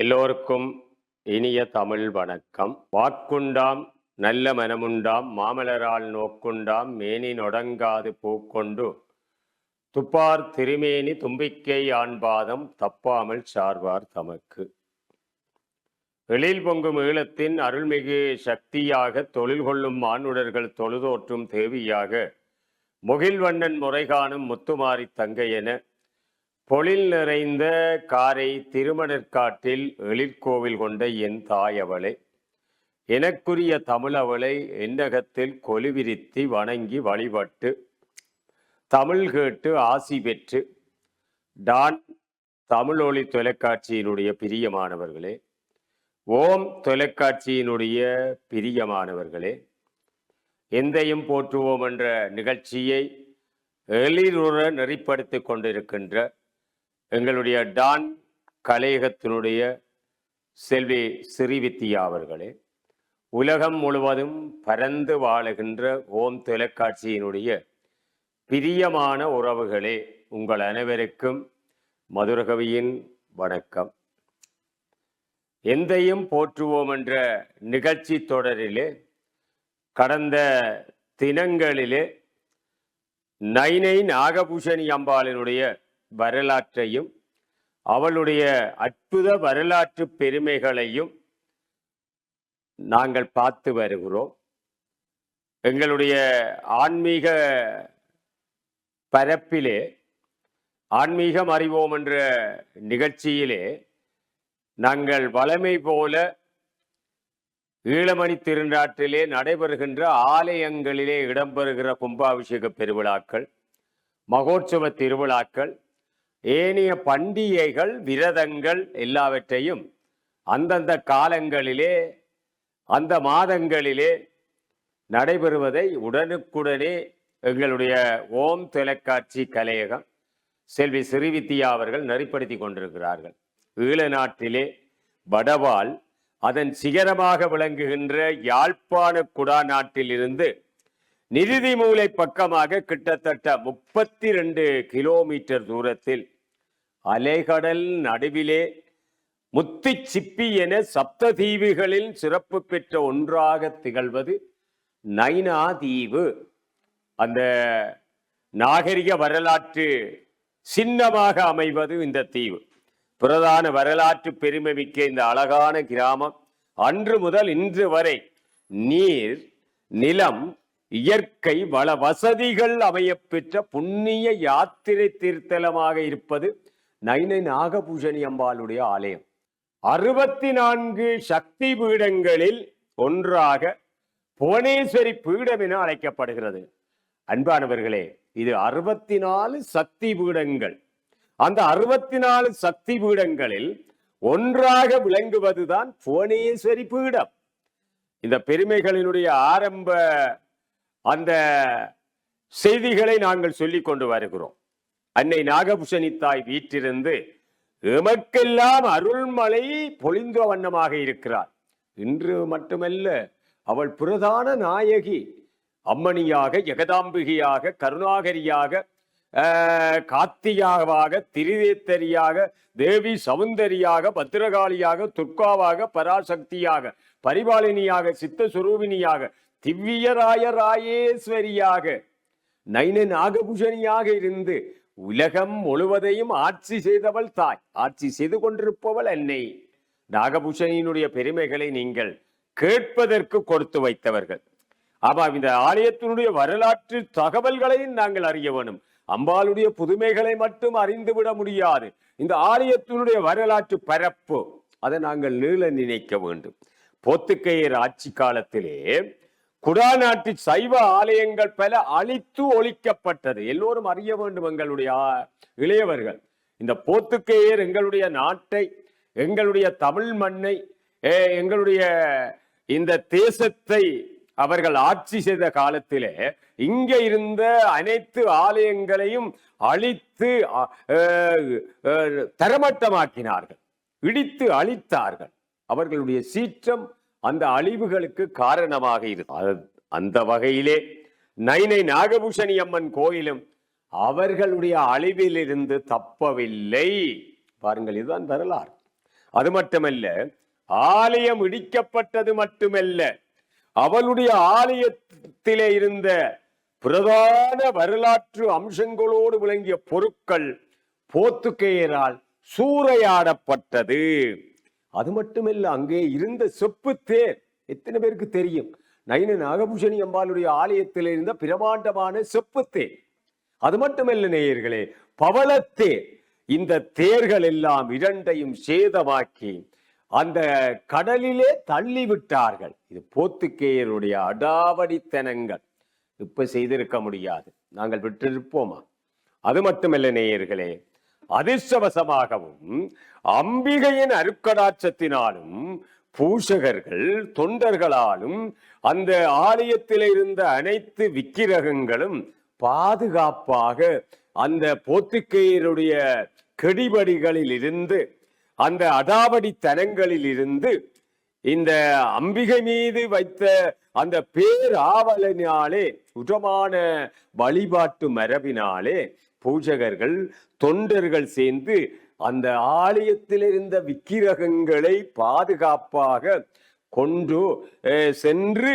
எல்லோருக்கும் இனிய தமிழ் வணக்கம். வாக்குண்டாம் நல்ல மனமுண்டாம் மாமலரால் நோக்குண்டாம் மேனி நொடங்காது பூக்கொண்டு துப்பார் திருமேனி தும்பிக்கை ஆண்பாதம் தப்பாமல் சார்வார் தமக்கு. எழில் பொங்கும் ஈழத்தின் அருள்மிகு சக்தியாக தொழில் கொள்ளும் மானுடர்கள் தொழுதோற்றும் தேவியாக முகில்வண்ணன் முறைகாணும் முத்துமாரி தங்கை என பொழில் நிறைந்த காரை திருமணற்காட்டில் எழிற்கோவில் கொண்ட என் தாய் அவளை, எனக்குரிய தமிழவளை என்னகத்தில் கொலுவிரித்தி வணங்கி வழிபட்டு தமிழ் கேட்டு ஆசி பெற்று டான் தமிழொலி தொலைக்காட்சியினுடைய பிரியமானவர்களே, ஓம் தொலைக்காட்சியினுடைய பிரியமானவர்களே, எந்தையும் போற்றுவோம் என்ற நிகழ்ச்சியை எளிருற நெறிப்படுத்தி கொண்டிருக்கின்ற எங்களுடைய டான் கலையகத்தினுடைய செல்வி ஸ்ரீவித்யா அவர்களே, உலகம் முழுவதும் பரந்து வாழுகின்ற ஓம் தொலைக்காட்சியினுடைய பிரியமான உறவுகளே, உங்கள் அனைவருக்கும் மதுரகவியின் வணக்கம். எந்தையும் போற்றுவோம் என்ற நிகழ்ச்சி தொடரிலே கடந்த தினங்களிலே நைனை நாகபூஷணி அம்பாளினுடைய வரலாற்றையும் அவளுடைய அற்புத வரலாற்று பெருமைகளையும் நாங்கள் பார்த்து வருகிறோம். எங்களுடைய ஆன்மீக பரப்பிலே ஆன்மீகம் அறிவோம் என்ற நிகழ்ச்சியிலே நாங்கள் வளமை போல ஈழமணி திருநாட்டிலே நடைபெறுகின்ற ஆலயங்களிலே இடம்பெறுகிற கும்பாபிஷேக பெருவிழாக்கள், மகோற்சவ திருவிழாக்கள், ஏனைய பண்டிகைகள், விரதங்கள் எல்லாவற்றையும் அந்தந்த காலங்களிலே அந்த மாதங்களிலே நடைபெறுவதை உடனுக்குடனே எங்களுடைய ஓம் தொலைக்காட்சி கலையகம் செல்வி ஸ்ரீவித்யா அவர்கள் நெறிப்படுத்தி கொண்டிருக்கிறார்கள். ஈழ நாட்டிலே வடவால் அதன் சிகரமாக விளங்குகின்ற யாழ்ப்பாண குடா நாட்டில் இருந்து நிருதி மூலை பக்கமாக கிட்டத்தட்ட 32 கிலோமீட்டர் தூரத்தில் அலைகடல் நடுவிலே முத்தி சிப்பி என சப்ததீவுகளில் சிறப்பு பெற்ற ஒன்றாக திகழ்வது நைனா தீவு. அந்த நாகரிக வரலாற்று சின்னமாக அமைவது இந்த தீவு. பிரதான வரலாற்று பெருமை மிக்க இந்த அழகான கிராமம் அன்று முதல் இன்று வரை நீர், நிலம், இயற்கை வள வசதிகள் அமையப்பெற்ற புண்ணிய யாத்திரை தீர்த்தலமாக இருப்பது நைனை நாகபூஷணி அம்பாளுடைய ஆலயம். 64 சக்தி பீடங்களில் ஒன்றாக புவனேஸ்வரி பீடம் என அழைக்கப்படுகிறது. அன்பானவர்களே, இது 64 சக்தி பீடங்கள். அந்த 64 சக்தி பீடங்களில் ஒன்றாக விளங்குவதுதான் புவனேஸ்வரி பீடம். இந்த பெருமைகளினுடைய ஆரம்ப அந்த செய்திகளை நாங்கள் சொல்லிக் கொண்டு வருகிறோம். அன்னை நாகபூஷணி தாய் வீட்டிலிருந்து எமக்கெல்லாம் அருள்மலை பொழிந்த வண்ணமாக இருக்கிறார். இன்று மட்டுமல்ல, அவள் பிரதான நாயகி, அம்மணியாக, ஜெகதாம்பிகையாக, கருணாகரியாக, காத்தியாவாக, திரிதேத்தரியாக, தேவி சவுந்தரியாக, பத்திரகாளியாக, துர்காவாக, பராசக்தியாக, பரிபாலினியாக, சித்தஸ்வரூபிணியாக, திவ்யராய ராயேஸ்வரியாக, நைன நாகபூஷணியாக இருந்து உலகம் முழுவதையும் ஆட்சி செய்தவள் தாய். ஆட்சி செய்து கொண்டிருப்பவள் அன்னை நாகபூஷணியினுடைய பெருமைகளை நீங்கள் கேட்பதற்கு கொடுத்து வைத்தவர்கள். ஆமா, இந்த ஆலயத்தினுடைய வரலாற்று தகவல்களையும் நாங்கள் அறிய வேணும். அம்பாளுடைய புதுமைகளை மட்டும் அறிந்துவிட முடியாது. இந்த ஆலயத்தினுடைய வரலாற்று பரப்பு அதை நாங்கள் நீள நினைக்க வேண்டும். போர்த்துகேயர் ஆட்சி காலத்திலே குடா நாட்டு சைவ ஆலயங்கள் பல அழித்து ஒழிக்கப்பட்டது. எல்லோரும் அறிய வேண்டும். எங்களுடைய இளையவர்கள், இந்த போர்த்துகேயர் எங்களுடைய நாட்டை, எங்களுடைய தமிழ் மண்ணை, எங்களுடைய இந்த தேசத்தை அவர்கள் ஆட்சி செய்த காலத்திலே இங்க இருந்த அனைத்து ஆலயங்களையும் அழித்து தரமட்டமாக்கினார்கள், இடித்து அழித்தார்கள். அவர்களுடைய சீற்றம் அந்த அழிவுகளுக்கு காரணமாக இருக்கு. அந்த வகையிலே நைனை நாகபூஷணி அம்மன் கோயிலும் அவர்களுடைய அழிவிலிருந்து தப்பவில்லை. பாருங்கள், இதுதான் வரலாறு. அது மட்டுமல்ல, ஆலயம் இடிக்கப்பட்டது மட்டுமல்ல, அவளுடைய ஆலயத்திலே இருந்த பிரதான வரலாற்று அம்சங்களோடு விளங்கிய பொருட்கள் போர்த்துகேயரால் சூறையாடப்பட்டது. அது மட்டுமல்ல, அங்கே இருந்த செப்பு தேர் எத்தனை பேருக்கு தெரியும்? நைன நாகபூஷணி அம்பாளுடைய ஆலயத்தில் இருந்த பிரமாண்டமான செப்பு தேர். அது மட்டுமல்ல நேயர்களே, பவளத்தேர். இந்த தேர்கள் எல்லாம் இரண்டையும் சேதமாக்கி அந்த கடலிலே தள்ளிவிட்டார்கள். இது போர்த்துகேயருடைய அடாவடித்தனங்கள். இப்ப செய்திருக்க முடியாது, நாங்கள் விட்டிருப்போமா? அது மட்டுமல்ல நேயர்களே, அதிர்ஷ்டவசமாகவும் அம்பிகையின் அருக்கடாட்சத்தினாலும் பூஷகர்கள் தொண்டர்களாலும் அந்த ஆலயத்தில் இருந்த அனைத்து விக்கிரகங்களும் பாதுகாப்பாக அந்த போர்த்துகேயருடைய கெடிபடிகளில் இருந்து, அந்த அடாவடித்தனங்களில் இருந்து, இந்த அம்பிகை மீது வைத்த அந்த பேராவலினாலே, உடமான வழிபாட்டு மரபினாலே பூஜகர்கள் தொண்டர்கள் சேர்ந்து அந்த ஆலயத்தில் இருந்த விக்கிரகங்களை பாதுகாப்பாக கொண்டு சென்று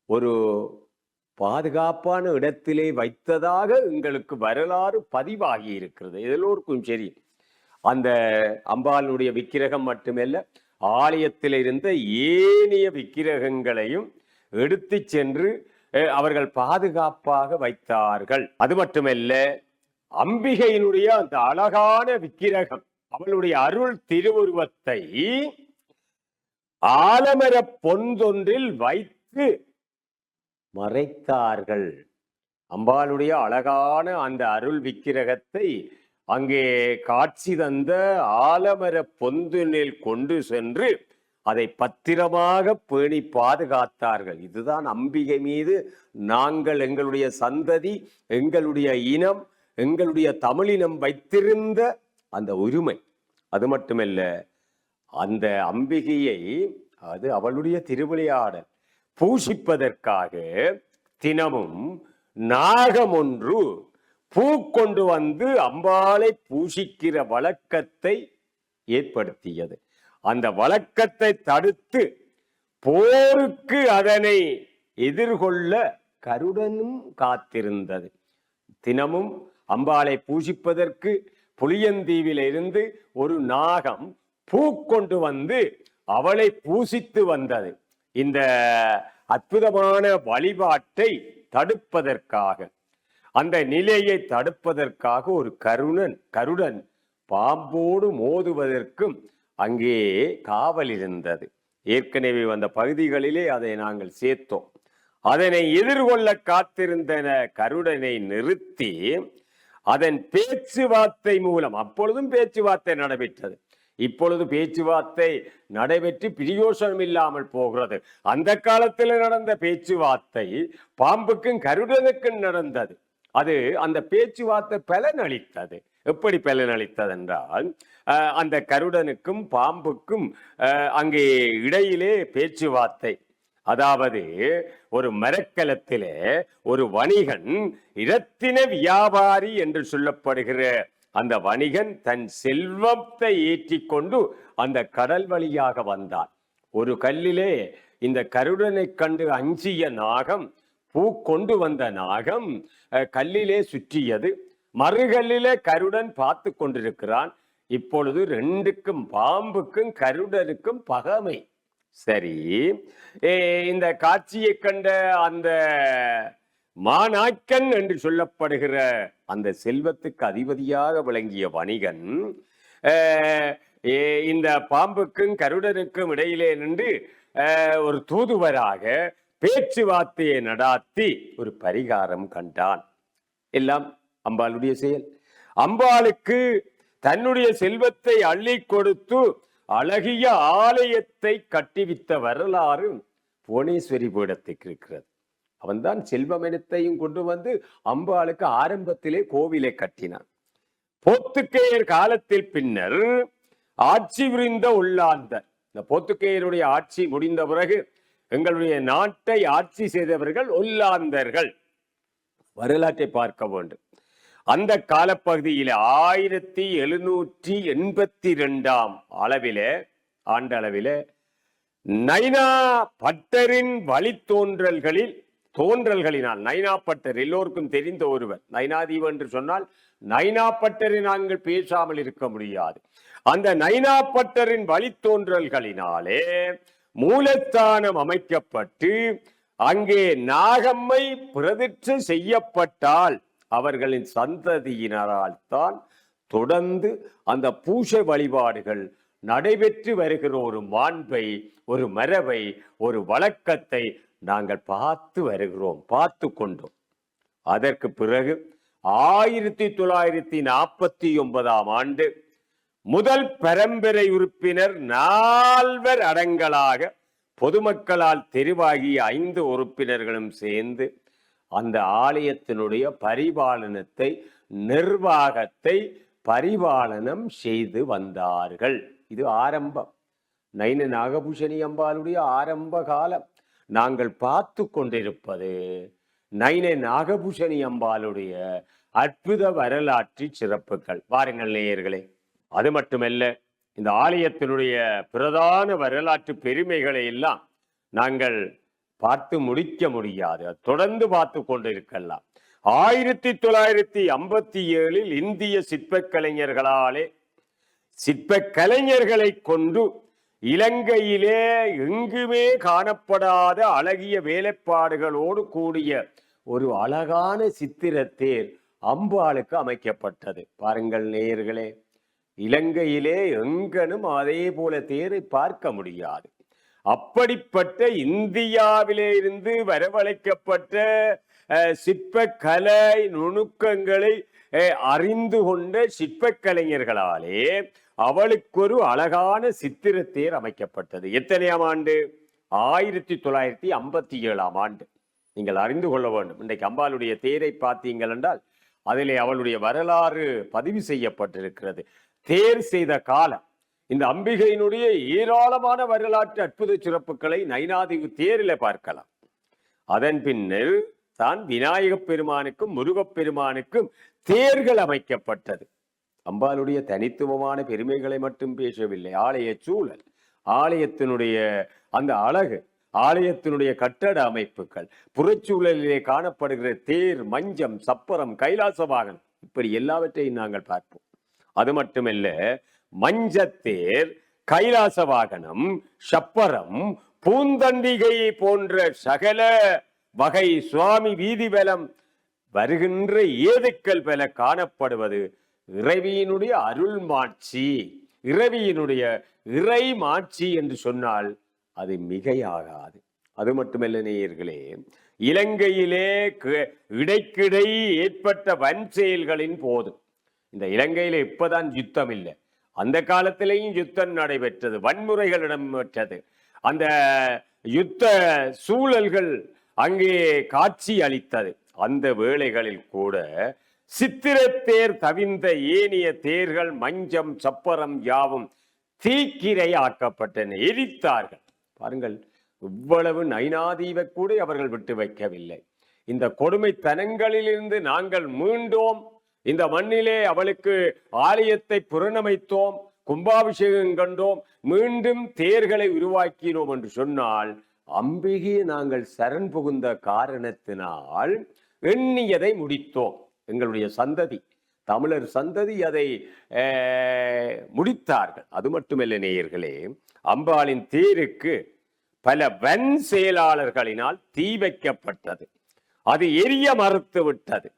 ஒரு பாதுகாப்பான இடத்திலே வைத்ததாக எங்களுக்கு வரலாறு பதிவாகி இருக்கிறது. எல்லோருக்கும் சரி. அந்த அம்பாளுடைய விக்கிரகம் மட்டுமல்ல, ஆலயத்தில் இருந்த ஏனைய விக்கிரகங்களையும் எடுத்து சென்று அவர்கள் பாதுகாப்பாக வைத்தார்கள். அது மட்டுமல்ல, அம்பிகையினுடைய அந்த அழகான விக்கிரகம், அவளுடைய அருள் திருவுருவத்தை ஆலமர பொந்தொன்றில் வைத்து மறைத்தார்கள். அம்பாளுடைய அழகான அந்த அருள் விக்கிரகத்தை அங்கே காட்சி தந்த ஆலமர பொந்தினில் கொண்டு சென்று அதை பத்திரமாக பேணி பாதுகாத்தார்கள். இதுதான் அம்பிகை மீது நாங்கள், எங்களுடைய சந்ததி, எங்களுடைய இனம், எங்களுடைய தமிழினம் வைத்திருந்த அந்த உரிமை. அது மட்டுமல்ல, அந்த அம்பிகையை, அது அவளுடைய திருவிளையாடல், பூஷிப்பதற்காக தினமும் நாகம் ஒன்று பூ கொண்டு வந்து அம்பாளை பூஷிக்கிற வழக்கத்தை ஏற்படுத்தியது. அந்த வழக்கத்தை தடுத்து போருக்கு அதனை எதிர்கொள்ள கருடனும் காத்திருந்தது. தினமும் அம்பாளை பூஜிப்பதற்கு புளியந்தீவில் இருந்து ஒரு நாகம் பூ கொண்டு வந்து அவளை பூசித்து வந்தது. இந்த அற்புதமான வழிபாட்டை தடுப்பதற்காக, அந்த நிலையை தடுப்பதற்காக ஒரு கருடன் பாம்போடு மோதுவதற்கும் அங்கே காவல் இருந்தது. ஏற்கனவே வந்த பகுதிகளிலே அதை நாங்கள் சேர்த்தோம். அதனை எதிர்கொள்ள காத்திருந்தன கருடனை நிறுத்தி அதன் பேச்சுவார்த்தை மூலம், அப்பொழுதும் பேச்சுவார்த்தை நடைபெற்றது, இப்பொழுது பேச்சுவார்த்தை நடைபெற்று பிரயோசனம் இல்லாமல் போகிறது. அந்த காலத்தில் நடந்த பேச்சுவார்த்தை பாம்புக்கும் கருடனுக்கும் நடந்தது. அது அந்த பேச்சுவார்த்தை பலனளித்தது. எப்படி பலனளித்தது என்றால், அந்த கருடனுக்கும் பாம்புக்கும் அங்கே இடையிலே பேச்சுவார்த்தை. அதாவது ஒரு மரக்கலத்திலே ஒரு வணிகன், இரத்தின வியாபாரி என்று சொல்லப்படுகிற அந்த வணிகன் தன் செல்வத்தை ஏற்றி கொண்டு அந்த கடல் வழியாக வந்தான். ஒரு கல்லிலே இந்த கருடனை கண்டு அஞ்சிய நாகம், பூ கொண்டு வந்த நாகம் கல்லிலே சுற்றியது. மறுகல்லிலே கருடன் பார்த்து கொண்டிருக்கிறான். இப்பொழுது ரெண்டுக்கும், பாம்புக்கும் கருடனுக்கும் பகைமை. சரி, இந்த காட்சியை கண்ட அந்த மாநாய்க்கன் என்று சொல்லப்படுகிற அந்த செல்வத்துக்கு அதிபதியாக விளங்கிய வணிகன் இந்த பாம்புக்கும் கருடனுக்கும் இடையிலே நின்று ஒரு தூதுவராக பேச்சுவார்த்தையை நடாத்தி ஒரு பரிகாரம் கண்டான். எல்லாம் அம்பாளுடைய செயல். அம்பாளுக்கு தன்னுடைய செல்வத்தை அள்ளி கொடுத்து அழகிய ஆலயத்தை கட்டிவித்த வரலாறு புவனேஸ்வரி பீடத்துக்கு இருக்கிறது. அவன்தான் செல்வமெனத்தையும் கொண்டு வந்து அம்பாளுக்கு ஆரம்பத்திலே கோவிலை கட்டினான். போர்த்துகேயர் காலத்தில் பின்னர் ஆட்சி புரிந்த ஒல்லாந்தர், இந்த போர்த்துகேயருடைய ஆட்சி முடிந்த பிறகு எங்களுடைய நாட்டை ஆட்சி செய்தவர்கள் ஒல்லாந்தர்கள். வரலாற்றை பார்க்க வேண்டும். அந்த காலப்பகுதியில் 1782 ஆண்டளவிலே நைனா பட்டரின் தோன்றல்களினால் நைனா பட்டர் எல்லோருக்கும் தெரிந்த ஒருவர். நைனாதீவு என்று சொன்னால் நைனா பட்டரை நாங்கள் பேசாமல் இருக்க முடியாது. அந்த நைனா பட்டரின் வழித்தோன்றல்களினாலே மூலஸ்தானம் அமைக்கப்பட்டு அங்கே நாகம்மை பிரதிஷ்டை செய்யப்பட்டால் அவர்களின் சந்ததியினரால் தான் தொடர்ந்து அந்த பூசை வழிபாடுகள் நடைபெற்று வருகிற ஒரு மாண்பை, ஒரு மரபை, ஒரு வழக்கத்தை நாங்கள் பார்த்து கொண்டோம். அதற்கு பிறகு 1949 முதல் பரம்பரை உறுப்பினர் 4 அடங்கலாக பொதுமக்களால் தெரிவாகிய 5 உறுப்பினர்களும் சேர்ந்து அந்த ஆலயத்தினுடைய பரிபாலனத்தை, நிர்வாகத்தை பரிபாலனம் செய்து வந்தார்கள். இது ஆரம்பம். நைன நாகபூஷணி அம்பாளுடைய ஆரம்ப காலம். நாங்கள் பார்த்து கொண்டிருப்பது நைன நாகபூஷணி அம்பாளுடைய அற்புத வரலாற்று சிறப்புகள். வாருங்கள் நேயர்களே. அது மட்டுமல்ல, இந்த ஆலயத்தினுடைய பிரதான வரலாற்று பெருமைகளை எல்லாம் நாங்கள் பார்த்து முடிக்க முடியாது. தொடர்ந்து பார்த்து கொண்டிருக்கலாம். 1957 இந்திய சிற்பக்கலைஞர்களை கொண்டு இலங்கையிலே எங்குமே காணப்படாத அழகிய வேலைப்பாடுகளோடு கூடிய ஒரு அழகான சித்திரத்தேர் அம்பாளுக்கு அமைக்கப்பட்டது. பாருங்கள் நேயர்களே, இலங்கையிலே எங்கனும் அதே போல தேரை பார்க்க முடியாது. அப்படிப்பட்ட இந்தியாவிலே இருந்து வரவழைக்கப்பட்ட சிற்பக்கலை நுணுக்கங்களை அறிந்து கொண்ட சிற்பக்கலைஞர்களாலே அவளுக்கு ஒரு அழகான சித்திரத்தேர் அமைக்கப்பட்டது. எத்தனையாம் ஆண்டு? 1957 நீங்கள் அறிந்து கொள்ள வேண்டும். இன்றைக்கு அம்பாளுடைய தேரை பார்த்தீங்கள் என்றால் அதிலே அவளுடைய வரலாறு பதிவு செய்யப்பட்டிருக்கிறது. தேர் செய்த காலம், இந்த அம்பிகையினுடைய ஏராளமான வரலாற்று அற்புத சிறப்புகளை நைனாதீவு தேரில பார்க்கலாம். அதன் பின்னர் தான் விநாயகப் பெருமானுக்கும் முருகப்பெருமானுக்கும் தேர்கள் அமைக்கப்பட்டது. அம்பாளுடைய தனித்துவமான பெருமைகளை மட்டும் பேசவில்லை. ஆலய சூழல், ஆலயத்தினுடைய அந்த அழகு, ஆலயத்தினுடைய கட்டட அமைப்புகள், புறச்சூழலிலே காணப்படுகிற தேர், மஞ்சம், சப்பரம், கைலாச வாகனம், இப்படி எல்லாவற்றையும் நாங்கள் பார்ப்போம். அது மட்டுமல்ல, மஞ்சத்தேர், கைலாச வாகனம், சப்பரம், பூந்தண்டிகை போன்ற சகல வகை சுவாமி வீதி பலம் வருகின்ற ஏதுக்கள் பல காணப்படுவது இறைவியினுடைய அருள் மாட்சி, இறைவியினுடைய இறை மாட்சி என்று சொன்னால் அது மிகையாகாது. அது மட்டுமல்ல நேயர்களே, இலங்கையிலே இடைக்கிடை ஏற்பட்ட வன் செயல்களின் போது, இந்த இலங்கையில இப்பதான் யுத்தம் இல்லை, அந்த காலத்திலேயும் யுத்தம் நடைபெற்றது, வன்முறைகள் இடம்பெற்றது. அந்த யுத்த சூழல்கள் அங்கே காட்சி அளித்தது. அந்த வேளைகளில் கூட சித்திரத்தேர் தவிர்ந்த ஏனைய தேர்கள், மஞ்சம், சப்பரம் யாவும் தீக்கிரை ஆக்கப்பட்டன, எரித்தார்கள். பாருங்கள், இவ்வளவு நைனாதீவை கூட அவர்கள் விட்டு வைக்கவில்லை. இந்த கொடுமைத்தனங்களிலிருந்து நாங்கள் மீண்டோம், இந்த மண்ணிலே அவளுக்கு ஆலயத்தை புறணமைத்தோம், கும்பாபிஷேகம் கண்டோம், மீண்டும் தேர்களை உருவாக்கினோம் என்று சொன்னால் அம்பிகையை நாங்கள் சரண் புகுந்த காரணத்தினால் எண்ணியதை முடித்தோம். எங்களுடைய சந்ததி, தமிழர் சந்ததி அதை முடித்தார்கள். அது மட்டுமல்ல நேயர்களே, அம்பாளின் தேருக்கு பல வன் செயலாளர்களினால் தீ வைக்கப்பட்டது. அது எரிய மறுத்து விட்டது.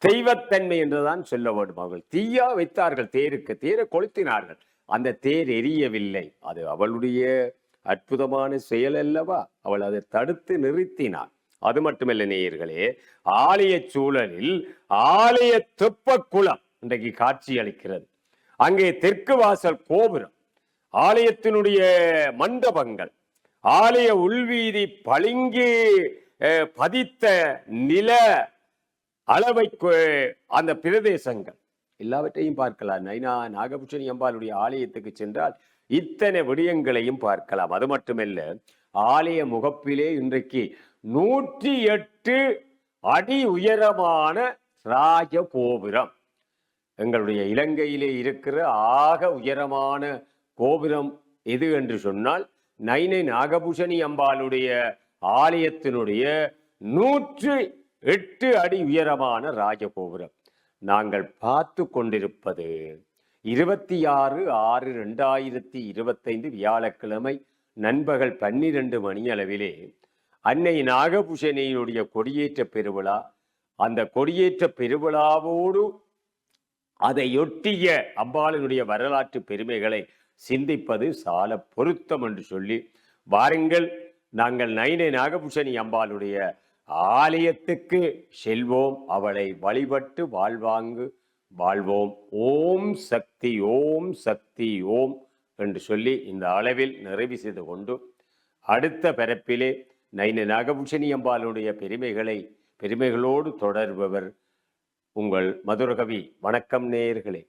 தெய்வத்தன்மை என்றுதான் சொல்ல வேண்டும். அவர்கள் தீயா வைத்தார்கள் தேருக்கு, தேரை கொளுத்தினார்கள். அந்த தேர் எரியவில்லை. அது அவளுடைய அற்புதமான செயல் அல்லவா? அவள் அதை தடுத்து நிறுத்தினாள். அது மட்டுமல்ல நேயர்களே, ஆலய சூழலில் ஆலய தெப்ப குளம் இன்றைக்கு காட்சி அளிக்கிறது. அங்கே தெற்கு வாசல் கோபுரம், ஆலயத்தினுடைய மண்டபங்கள், ஆலய உள்வீதி, பளிங்கு பதித்த நில அளவை அந்த பிரதேசங்கள் எல்லாவற்றையும் பார்க்கலாம். நைனா நாகபூஷணி அம்பாளுடைய ஆலயத்துக்கு சென்றால் இத்தனை விடயங்களையும் பார்க்கலாம். அது மட்டுமல்ல, ஆலய முகப்பிலே இன்றைக்கு 108 அடி உயரமான ராஜகோபுரம். எங்களுடைய இலங்கையிலே இருக்கிற ஆக உயரமான கோபுரம் எது என்று சொன்னால் நைனை நாகபூஷணி அம்பாளுடைய ஆலயத்தினுடைய 108 அடி உயரமான ராஜகோபுரம். நாங்கள் பார்த்து கொண்டிருப்பது 26/6/2025 வியாழக்கிழமை நண்பகல் 12 மணி அளவிலே அன்னை நாகபூஷணியினுடைய கொடியேற்ற பெருவிழா. அந்த கொடியேற்ற பெருவிழாவோடு அதையொட்டிய அம்பாளினுடைய வரலாற்று பெருமைகளை சிந்திப்பது சால பொருத்தம் என்று சொல்லி வாருங்கள், நாங்கள் நைனை நாகபூஷணி அம்பாளுடைய ஆலயத்துக்கு செல்வோம், அவளை வழிபட்டு வாழ்வோம். ஓம் சக்தி, ஓம் சக்தி, ஓம் என்று சொல்லி இந்த அளவில் நிறைவு செய்து கொண்டு அடுத்த பரப்பிலே நைனை நாகபூஷணி அம்பாளுடைய பெருமைகளோடு தொடர்பவர் உங்கள் மதுரகவி. வணக்கம் நேயர்களே.